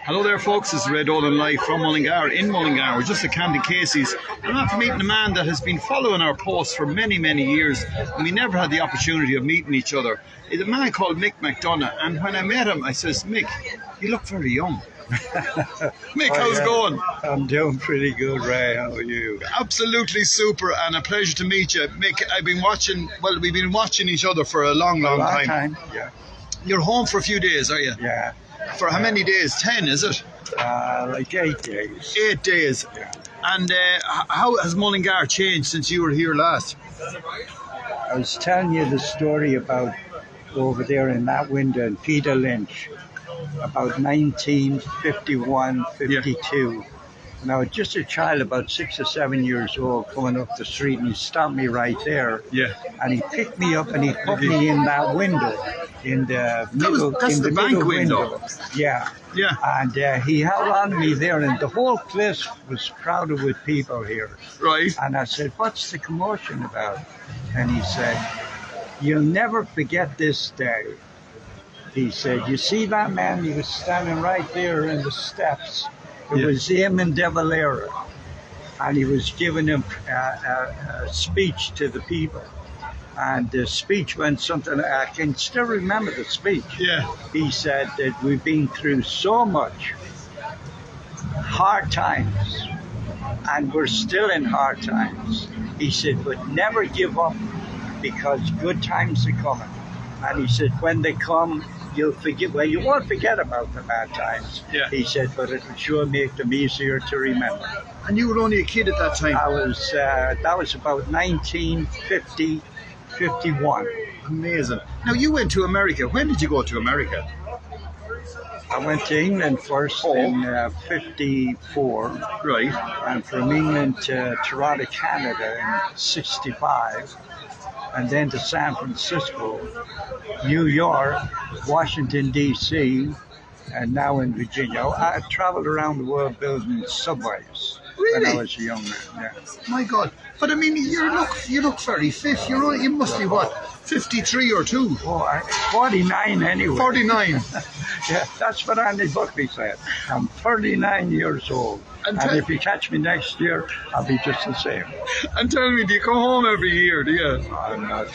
Hello there folks, this is Red Olin live from Mullingar, in Mullingar. We're just at Candy Casey's. I'm after meeting a man that has been following our posts for many years, and we never had the opportunity of meeting each other. It's a man called Mick McDonagh, and when I met him I says, Mick, you look very young. Mick, how's it going? I'm doing pretty good, Ray. How are you? Absolutely super, and a pleasure to meet you. Mick, we've been watching each other for a long time. Yeah. You're home for a few days, are you? Yeah. For how many days? 10, is it? Like 8 days. 8 days. Yeah. And how has Mullingar changed since you were here last? I was telling you the story about over there in that window in Peter Lynch, about 1951, 52. And I was just a child, about 6 or 7 years old, coming up the street, and he stopped me right there. Yeah. And he picked me up and he put me in that window, in the middle. That's the bank window. Yeah. Yeah. And he held on to me there, and the whole place was crowded with people here. Right. And I said, "What's the commotion about?" And he said, "You'll never forget this day." He said, "You see that man? He was standing right there in the steps. It was him and De Valera, and he was giving him a speech to the people. And the speech went something, I can still remember the speech. Yeah. He said that we've been through so much hard times, and we're still in hard times. He said, but never give up, because good times are coming. And he said, when they come, you'll forget. Well, you won't forget about the bad times." Yeah. He said, but it will sure make them easier to remember. And you were only a kid at that time? That was about 1950, 51. Amazing. Now, you went to America. When did you go to America? I went to England first in 54. Right. And from England to Toronto, Canada in 65. And then to San Francisco, New York, Washington, D.C., and now in Virginia. I traveled around the world building subways when I was a young man. Yeah. My God. But I mean, you look very fit. You must be, what, 53 or 2? Oh, 49 anyway. 49. Yeah, that's what Andy Buckley said. I'm 39 years old. And if you catch me next year, I'll be just the same. And tell me, do you come home every year, do you? I'm not.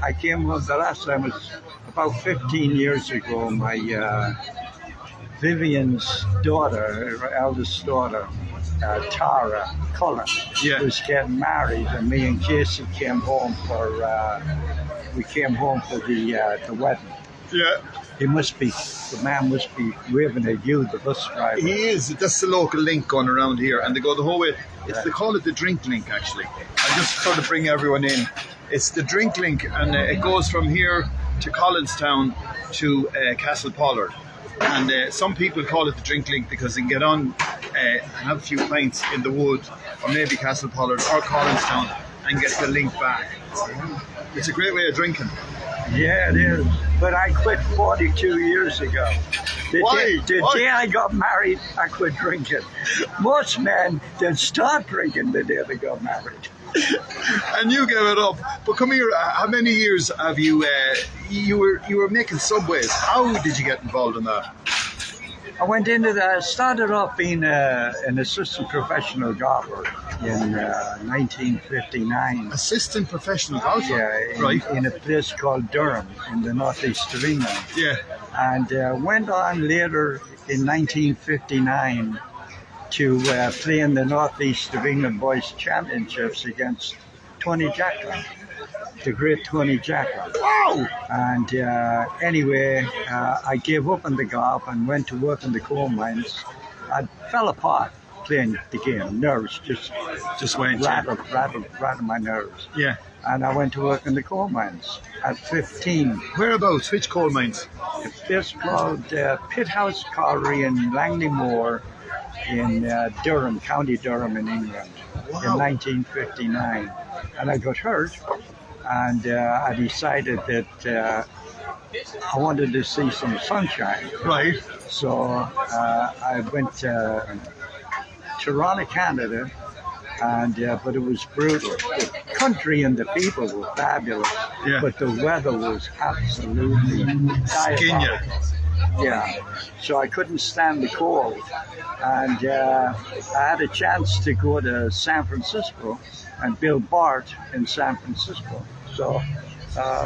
I came home, the last time was about 15 years ago. My Vivian's daughter, her eldest daughter, Tara Cullen, was getting married, and me and Casey came home for the wedding. Yeah. The man must be waving at you, the bus driver. He is. That's the local link going around here, and they go the whole way. They call it the drink link, actually. I just sort of bring everyone in. It's the drink link, and it goes from here to Collinstown to Castle Pollard. And some people call it the drink link because they can get on and have a few pints in the wood, or maybe Castle Pollard or Collinstown, and get the link back. It's a great way of drinking. Yeah, it is. But I quit 42 years ago. The day I got married, I quit drinking. Most men didn't start drinking the day they got married. And you gave it up. But come here, how many years have you were making subways? How did you get involved in that? I went into that. Started off being an assistant professional golfer in 1959. Assistant professional golfer? Yeah, in a place called Durham in the northeast of England. Yeah. And went on later in 1959 to play in the northeast of England Boys Championships against Tony Jacklin, the great Tony Jacklin. Wow! And anyway, I gave up on the golf and went to work in the coal mines. I fell apart playing the game. Nerves just went rattled my nerves. Yeah. And I went to work in the coal mines at 15. Whereabouts? Which coal mines? A place called Pithouse Colliery in Langley Moor in Durham, County Durham in England, in 1959. And I got hurt, and I decided that I wanted to see some sunshine. Right. So I went to Toronto, Canada, and but it was brutal. The country and the people were fabulous, but the weather was absolutely diabolical. Yeah, so I couldn't stand the cold, and I had a chance to go to San Francisco and build Bart in San Francisco. So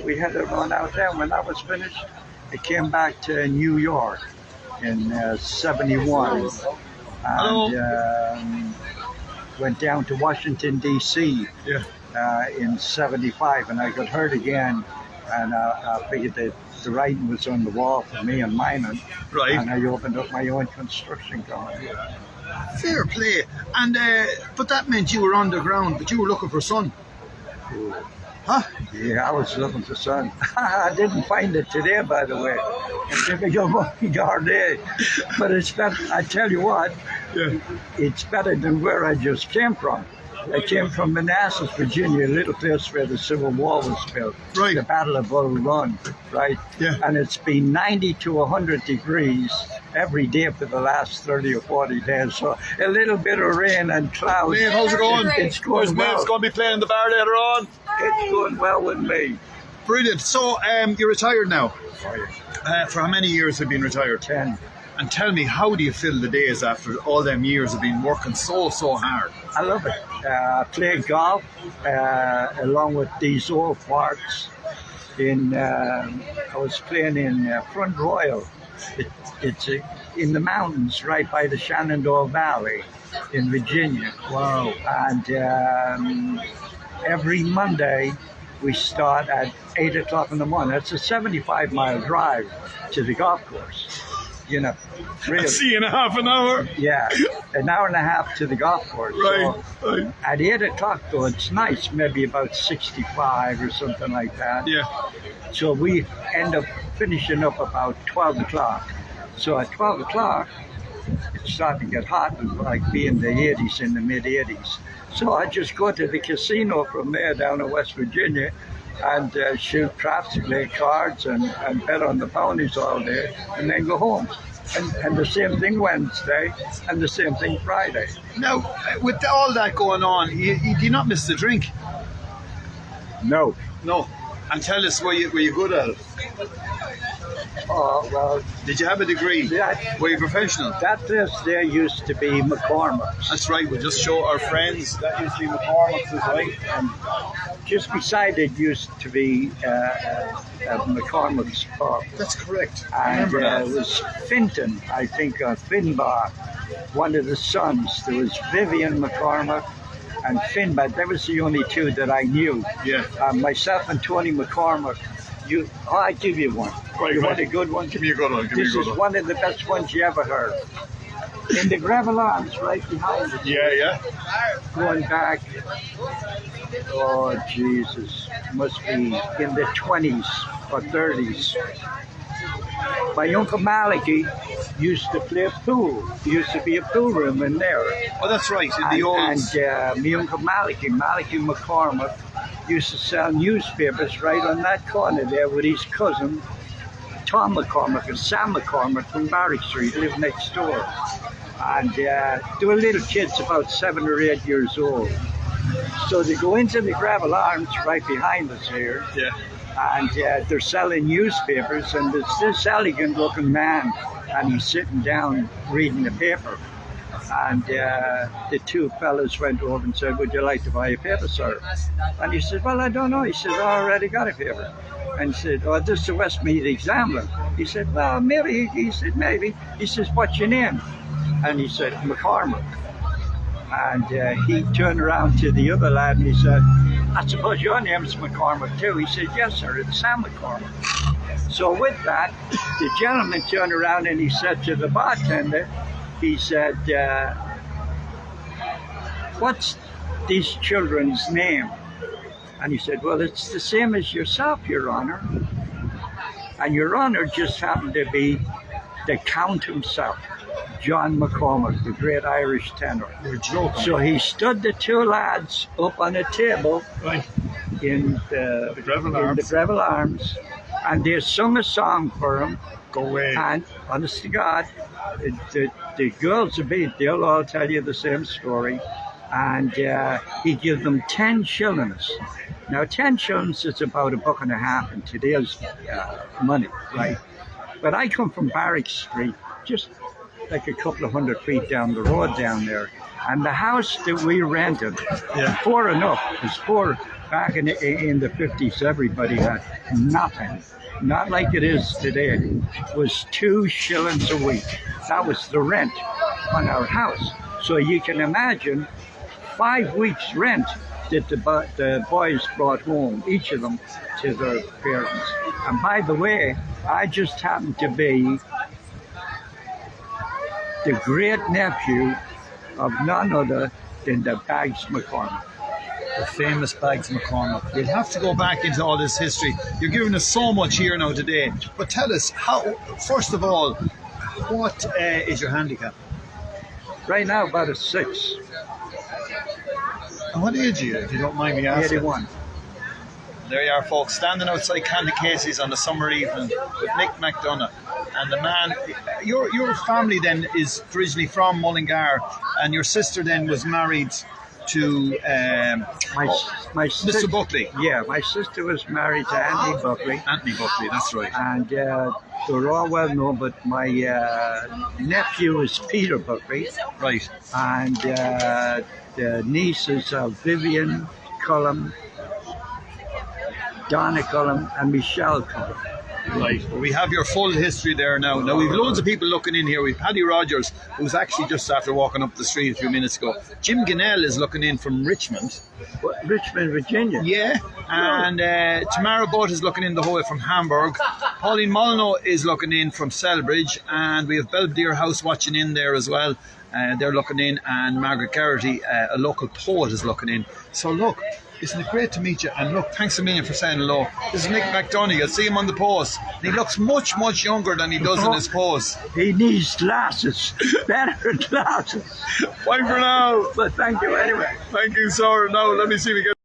we had a run out there. When that was finished, I came back to New York in '71 and went down to Washington, D.C. Yeah. In '75, and I got hurt again, and I figured that the writing was on the wall for me and mine, Right. and I opened up my own construction company. Fair play. And but that meant you were underground, but you were looking for sun. Huh? Yeah, I was looking for sun. I didn't find it today, by the way. It's difficult working all day, but it's better. I tell you what, it's better than where I just came from. I came from Manassas, Virginia, a little place where the Civil War was built. Right. The Battle of Bull Run, right? Yeah. And it's been 90 to 100 degrees every day for the last 30 or 40 days. So a little bit of rain and clouds. Mate, how's it going? It's going well. Mate's going to be playing in the bar later on. It's going well with me. Brilliant. So you're retired now. For how many years have you been retired? 10. And tell me, how do you fill the days after all them years of been working so hard? I love it. I play golf along with these old farts. I was playing in Front Royal. It's in the mountains right by the Shenandoah Valley in Virginia. Wow. And every Monday we start at 8 o'clock in the morning. It's a 75-mile drive to the golf course. You know, really. See you in a half an hour. Yeah, an hour and a half to the golf course. Right, So right. at 8 o'clock, though, it's nice, maybe about 65 or something like that. Yeah. So we end up finishing up about 12 o'clock. So at 12 o'clock, it's starting to get hot, and like be in the 80s, in the mid 80s. So I just go to the casino from there down in West Virginia and shoot craps, play cards, and bet on the ponies all day, and then go home. And the same thing Wednesday, and the same thing Friday. Now, with all that going on, do you not miss the drink? No. No. And tell us, were you good at it? Oh, well, Did you have a degree? that, Were you professional? that place there used to be McCormick's. That's right. We'll just show our friends. That used to be McCormick's, is right. And just beside it used to be McCormick's pub. That's correct. I And remember it that. was Finton, I think, Finbar, one of the sons. There was Vivian McCormick and Finbar. That was the only two that I knew. Yeah. Myself and Tony McCormick. I give you one. Right, You right. want a good one? Give me a good one. This is one of the best ones you ever heard. In the gravel arms right behind it. Yeah. Going back, oh Jesus, must be in the 20s or 30s. My Uncle Malachi used to play pool. There used to be a pool room in there. Oh, that's right. In the old. And my Uncle Malachi McCormick, used to sell newspapers right on that corner there with his cousin, Tom McCormick and Sam McCormick from Barrack Street, lived next door. And they were little kids, about 7 or 8 years old. So they go into the Gravel Arms right behind us here. Yeah. And they're selling newspapers, and there's this elegant-looking man, and he's sitting down reading the paper. And the two fellas went over and said, "Would you like to buy a paper, sir?" And he said, "Well, I don't know." He said, "I already got a paper." And he said, "Oh, this is the Westmeath Examiner." He said, "Well, maybe." He said, "Maybe." He says, "What's your name?" And he said, "McCormick." And he turned around to the other lad and he said, "I suppose your name's McCormick too?" He said, "Yes, sir, it's Sam McCormick." So with that, the gentleman turned around and he said to the bartender, he said, "What's these children's name?" And he said, "Well, it's the same as yourself, Your Honor." And Your Honor just happened to be the Count himself, John McCormick, the great Irish tenor. You're joking. So he stood the two lads up on a table Right. in the Gravel Arms. Arms, and they sung a song for him. Go away. And honest to God, the girls will they'll all tell you the same story. And he gave them 10 shillings. Now 10 shillings is about $1.50 in today's money, right? But I come from Barrack Street, just like a couple of 100 feet down the road down there. And the house that we rented, poor enough, was poor. Back in the 50s, everybody had nothing. Not like it is today. It was 2 shillings a week. That was the rent on our house. So you can imagine 5 weeks' rent that the boys brought home, each of them, to their parents. And by the way, I just happened to be the great nephew of none other than the Bags McCormick. The famous Bags McCormick. We'll have to go back into all this history. You're giving us so much here now today. But tell us, how? First of all, what is your handicap? Right now, about a 6. And what age are you, if you don't mind me asking? 81. There you are, folks, standing outside Candy Casey's on a summer evening with Mick McDonagh. And the man, your family then is originally from Mullingar, and your sister then was married to Mr. Buckley. Yeah, my sister was married to Anthony Buckley. Anthony Buckley, that's right. And they're all well known, but my nephew is Peter Buckley. Right. And the nieces are Vivian Cullum, Donna Cullum, and Michelle Cullum. Right. Well, we have your full history there now. Now, we've loads of people looking in here. We've Paddy Rogers, who's actually just after walking up the street a few minutes ago. Jim Ginnell is looking in from Richmond. Richmond, Virginia. Yeah. And Tamara Butt is looking in the whole way from Hamburg. Pauline Molyneux is looking in from Selbridge. And we have Belvedere House watching in there as well. They're looking in. And Margaret Garrity, a local poet, is looking in. So look, isn't it great to meet you? And look, thanks a million for saying hello. This is Mick McDonagh. You'll see him on the post. And he looks much, much younger than he does in his post. He needs glasses. Better glasses. Bye for now. But thank you anyway. Thank you, sir. Now, let me see if we get